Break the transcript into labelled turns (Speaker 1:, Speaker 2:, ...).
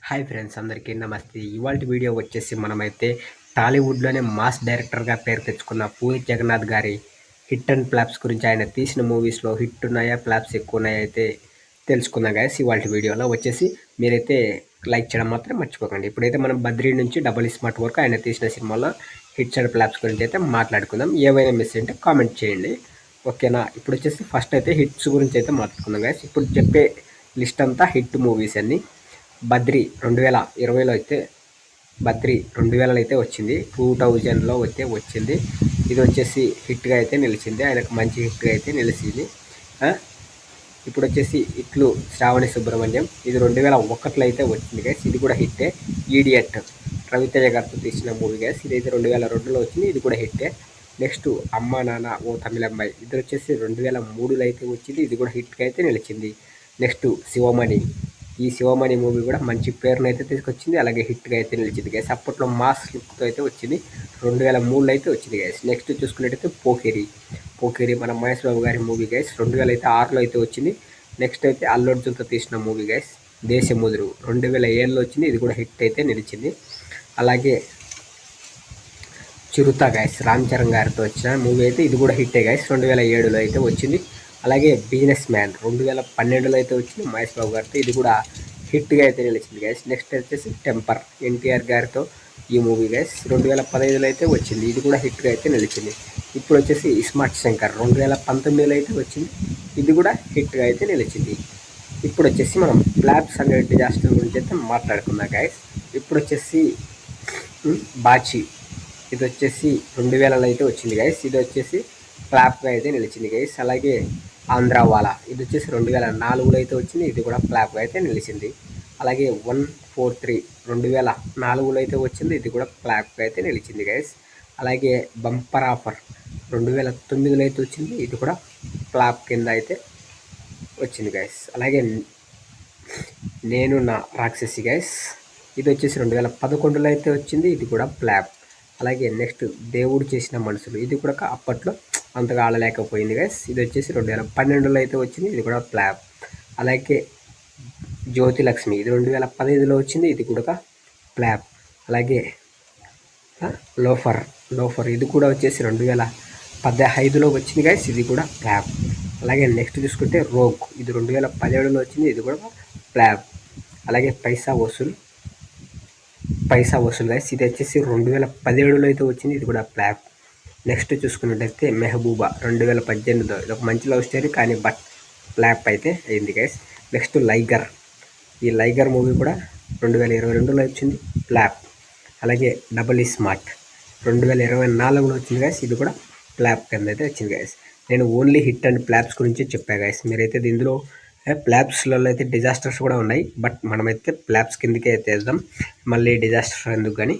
Speaker 1: Hi friends, అందరికీ నమస్తే. ఇవాల్టి వీడియో వచ్చేసి మనమైతే టాలీవుడ్లోనే మాస్ డైరెక్టర్గా పేరు తెచ్చుకున్న పూరి జగన్నాథ్ గారి హిట్ అండ్ ఫ్లాప్స్ గురించి, ఆయన తీసిన మూవీస్లో హిట్ ఉన్నాయా ఫ్లాప్స్ ఎక్కువ ఉన్నాయా అయితే తెలుసుకుందాం గైస్. ఇవాల్టి వీడియోలో వచ్చేసి మీరైతే లైక్ చేయడం మాత్రం మర్చిపోకండి. ఇప్పుడైతే మనం బద్రీ నుంచి డబుల్ స్మార్ట్ వరకు ఆయన తీసిన సినిమాలో హిట్స్ అండ్ ఫ్లాప్స్ గురించి అయితే మాట్లాడుకుందాం. ఏవైనా మిస్ అంటే కామెంట్ చేయండి, ఓకేనా. ఇప్పుడు వచ్చేసి ఫస్ట్ అయితే హిట్స్ గురించి అయితే మాట్లాడుకుందాం గైస్. ఇప్పుడు చెప్పే లిస్ట్ అంతా హిట్ మూవీస్ అన్ని. బద్రీ 2020లో అయితే బద్రీ 2000లో అయితే వచ్చింది, 2000లో అయితే వచ్చింది. ఇది వచ్చేసి హిట్గా అయితే నిలిచింది, ఆయనకు మంచి హిట్గా అయితే నిలిచింది. ఇప్పుడు వచ్చేసి ఇట్లు శ్రావణి సుబ్రహ్మణ్యం, ఇది 2001లో అయితే వచ్చింది గైస్. ఇది కూడా హిట్టే. ఈడియట్ రవితేజ గారితో తీసిన మూవీ గైస్. ఇదైతే 2002లో వచ్చింది, ఇది కూడా హిట్టే. నెక్స్ట్ అమ్మా నాన్న ఓ తమిళమ్మాయి, ఇది వచ్చేసి 2003లో అయితే వచ్చింది, ఇది కూడా హిట్గా అయితే నిలిచింది. నెక్స్ట్ శివమణి, ఈ శివమణి మూవీ కూడా మంచి పేరును అయితే తీసుకొచ్చింది, అలాగే హిట్గా అయితే నిలిచింది గైస్. అప్పట్లో మాస్ లుక్తో అయితే వచ్చింది, 2003లో అయితే వచ్చింది గైస్. నెక్స్ట్ చూసుకున్నట్టయితే పోకిరి మన మహేష్ బాబు గారి మూవీ గైస్. 2006లో అయితే వచ్చింది. నెక్స్ట్ అయితే అల్లు అర్జున్తో తీసిన మూవీ గైస్ దేశముదురు, 2007లో వచ్చింది, ఇది కూడా హిట్ అయితే నిలిచింది. అలాగే చిరుత గైస్, రామ్ చరణ్ గారితో వచ్చిన మూవీ అయితే ఇది కూడా హిట్టే గైస్, 2007లో అయితే వచ్చింది. అలాగే బిజినెస్ మ్యాన్ 2012లో అయితే వచ్చింది మహేష్ బాబు గారితో, ఇది కూడా హిట్గా అయితే నిలిచింది గైస్. నెక్స్ట్ వచ్చేసి టెంపర్ ఎన్టీఆర్ గారితో ఈ మూవీ గైస్, 2015లో అయితే వచ్చింది, ఇది కూడా హిట్గా అయితే నిలిచింది. ఇప్పుడు వచ్చేసి స్మార్ట్ శంకర్ 2019లో అయితే వచ్చింది, ఇది కూడా హిట్గా అయితే నిలిచింది. ఇప్పుడు వచ్చేసి మనం ఫ్లాప్స్ అండ్ డిజాస్టర్ గురించి అయితే మాట్లాడుకుందాం గైస్. ఇప్పుడు వచ్చేసి బాచి, ఇది వచ్చేసి 2000లో అయితే వచ్చింది గైస్, ఇది వచ్చేసి ఫ్లాప్గా అయితే నిలిచింది గైస్. అలాగే ఆంధ్రావాలా, ఇది వచ్చేసి 2004లో అయితే వచ్చింది, ఇది కూడా ఫ్లాప్గా అయితే నిలిచింది. అలాగే 143 2004లో అయితే వచ్చింది, ఇది కూడా ఫ్లాప్గా అయితే నిలిచింది గైస్. అలాగే బంపర్ ఆఫర్ 2009లో అయితే వచ్చింది, ఇది కూడా ఫ్లాప్ కింద అయితే వచ్చింది గైస్. అలాగే నేను నా రాక్షసి గైస్, ఇది వచ్చేసి 2011లో అయితే వచ్చింది, ఇది కూడా ఫ్లాప్. అలాగే నెక్స్ట్ దేవుడు చేసిన మనుషులు, ఇది కూడా అప్పట్లో అంతగా ఆడలేకపోయింది గైస్, ఇది వచ్చేసి 2012లో అయితే వచ్చింది, ఇది కూడా ఫ్లాప్. అలాగే జ్యోతి లక్ష్మి, ఇది 2015లో వచ్చింది, ఇది కూడా ఫ్లాప్. అలాగే లోఫర్ ఇది కూడా వచ్చేసి 2015లో వచ్చింది గైస్, ఇది కూడా ఫ్లాప్. అలాగే నెక్స్ట్ చూసుకుంటే రోగ్, ఇది 2017లో వచ్చింది, ఇది కూడా ఫ్లాప్. అలాగే పైసా వసూల్ గైస్, ఇది వచ్చేసి 2017లో అయితే వచ్చింది, ఇది కూడా ఫ్లాప్. నెక్స్ట్ చూసుకున్నట్టయితే మెహబూబా 2018లో, ఇది ఒక మంచి లవ్ స్టోరీ కానీ బట్ ఫ్లాప్ అయితే అయింది గైస్. నెక్స్ట్ ఈ లైగర్ మూవీ కూడా 2022లో వచ్చింది, ఫ్లాప్. అలాగే డబుల్ స్మార్ట్ 2024లో వచ్చింది గైస్, ఇది కూడా ఫ్లాప్ కింద అయితే వచ్చింది గైస్. నేను ఓన్లీ హిట్ అండ్ ఫ్లాప్స్ గురించి చెప్పా గైస్. మీరైతే దీనిలో ఫ్లాప్స్లలో అయితే డిజాస్టర్స్ కూడా ఉన్నాయి, బట్ మనమైతే ఫ్లాప్స్ కిందకే అయితే వేద్దాం, మళ్ళీ డిజాస్టర్ ఎందుకు కానీ.